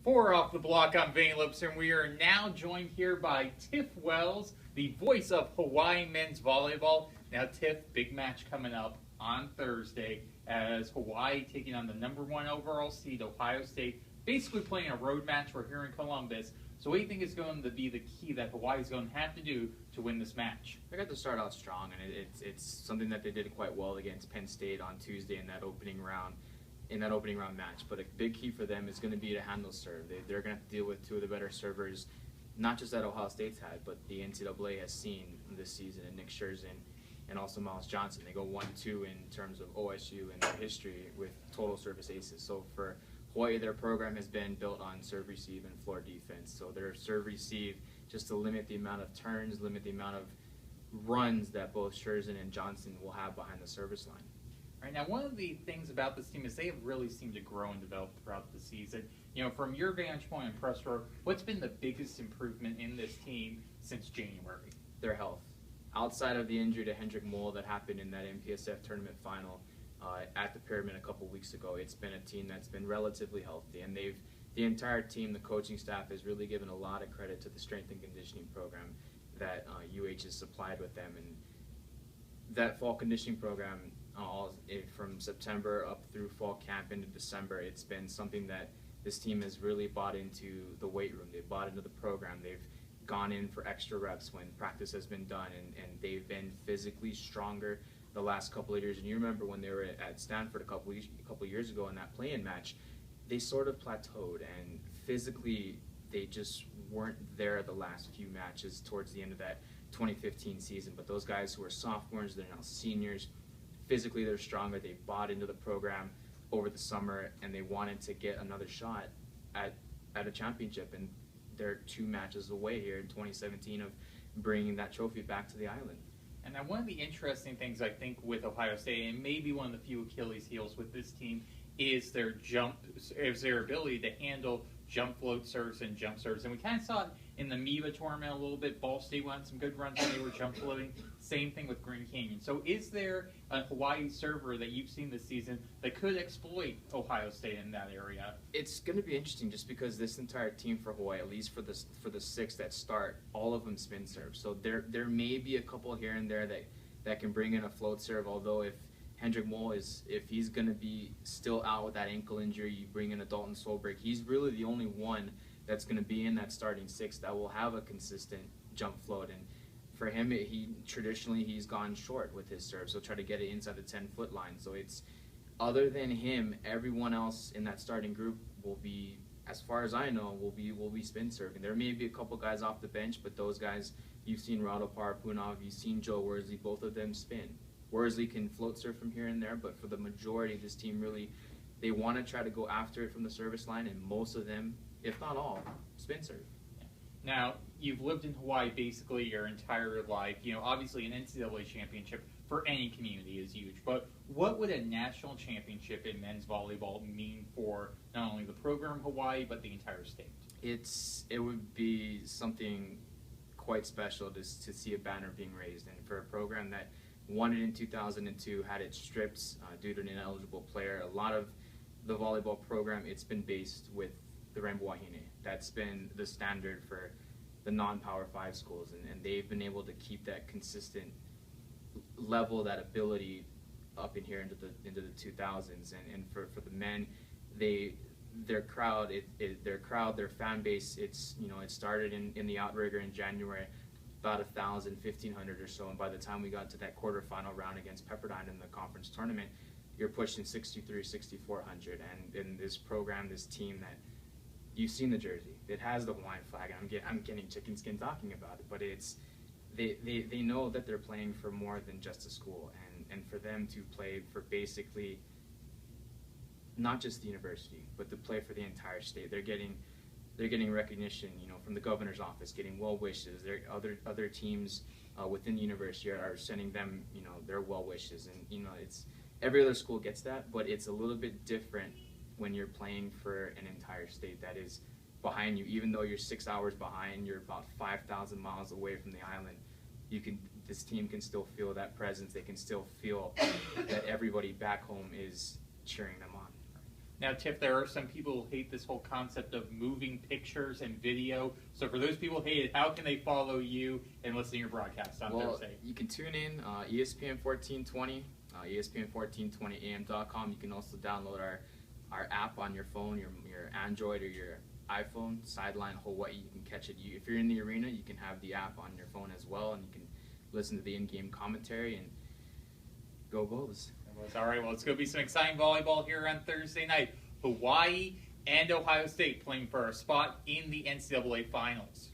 For Off the Block, I'm Vane Lipser, and we are now joined here by Tiff Wells, the voice of Hawaii men's volleyball. Now, Tiff, big match coming up on Thursday as Hawaii taking on the #1 overall seed, Ohio State, basically playing a road match. We're here in Columbus. So what do you think is going to be the key that Hawaii is going to have to do to win this match? They got to start out strong, and it's something that they did quite well against Penn State on Tuesday in that opening round match. But a big key for them is going to be to handle serve. They're going to have to deal with two of the better servers, not just that Ohio State's had, but the NCAA has seen this season, and Nick Scherzen and also Miles Johnson. They go 1-2 in terms of OSU and their history with total service aces. So for Hawaii, their program has been built on serve, receive, and floor defense. So their serve, receive, just to limit the amount of turns, limit the amount of runs that both Scherzen and Johnson will have behind the service line. All right, now, one of the things about this team is they have really seemed to grow and develop throughout the season. You know, from your vantage point and press row, what's been the biggest improvement in this team since January? Their health. Outside of the injury to Hendrik Moll that happened in that MPSF tournament final at the Pyramid a couple weeks ago, it's been a team that's been relatively healthy, and the entire team, the coaching staff, has really given a lot of credit to the strength and conditioning program that UH has supplied with them. And that fall conditioning program, from September up through fall camp into December, it's been something that this team has really bought into the weight room. They've bought into the program. They've gone in for extra reps when practice has been done, and they've been physically stronger the last couple of years. And you remember when they were at Stanford a couple of years ago in that play-in match, they sort of plateaued, and physically they just weren't there the last few matches towards the end of that 2015 season. But those guys who are sophomores, they're now seniors. Physically, they're stronger. They bought into the program over the summer, and they wanted to get another shot at a championship. And they're 2 matches away here in 2017 of bringing that trophy back to the island. And now, one of the interesting things I think with Ohio State, and maybe one of the few Achilles heels with this team, is their ability to handle jump float serves and jump serves. And we kind of saw it in the MIVA tournament a little bit. Ball State won some good runs when they were jump floating. Same thing with Green Canyon. So is there a Hawaii server that you've seen this season that could exploit Ohio State in that area? It's going to be interesting just because this entire team for Hawaii, at least for the 6 that start, all of them spin serve. So there may be a couple here and there that can bring in a float serve, although if Hendrik Moll if he's going to be still out with that ankle injury, you bring in a Dalton Solberg. He's really the only one that's going to be in that starting 6 that will have a consistent jump float. And for him, he's gone short with his serve, so try to get it inside the 10-foot line. So it's, other than him, everyone else in that starting group will be, as far as I know, will be spin serving. There may be a couple guys off the bench, but those guys, you've seen Rado Parapunov, you've seen Joe Worsley, both of them spin. Worsley can float serve from here and there, but for the majority of this team, really, they want to try to go after it from the service line, and most of them, if not all, spin serve. Now, you've lived in Hawaii basically your entire life. You know, obviously an NCAA championship for any community is huge, but what would a national championship in men's volleyball mean for not only the program Hawaii, but the entire state? It would be something quite special to see a banner being raised, and for a program that won it in 2002, had it stripped due to an ineligible player. A lot of the volleyball program, it's been based with the Rainbow Wahine. That's been the standard for the non-Power 5 schools, and they've been able to keep that consistent level, that ability up in here into the 2000s. And for the men, their crowd, their fan base, it started in the outrigger in January, about 1,000, 1,500 or so, and by the time we got to that quarterfinal round against Pepperdine in the conference tournament, you're pushing 6,300, 6,400, and in this program, this team that, you've seen the jersey, it has the Hawaiian flag, and I'm getting chicken skin talking about it, but they know that they're playing for more than just a school, and for them to play for basically not just the university, but to play for the entire state, they're getting recognition, from the governor's office, getting well wishes. Other teams within the university are sending them, their well wishes, and it's every other school gets that, but it's a little bit different when you're playing for an entire state that is behind you. Even though you're 6 hours behind, you're about 5,000 miles away from the island. This team can still feel that presence. They can still feel that everybody back home is cheering them on. Now, Tiff, there are some people who hate this whole concept of moving pictures and video. So for those people who hate it, how can they follow you and listen to your broadcast on Thursday? You can tune in ESPN 1420, ESPN1420am.com. You can also download our app on your phone, your Android or your iPhone, Sideline Hawaii. You can catch it. If you're in the arena, you can have the app on your phone as well, and you can listen to the in-game commentary and go Bulls. All right, well, it's going to be some exciting volleyball here on Thursday night. Hawaii and Ohio State playing for a spot in the NCAA Finals.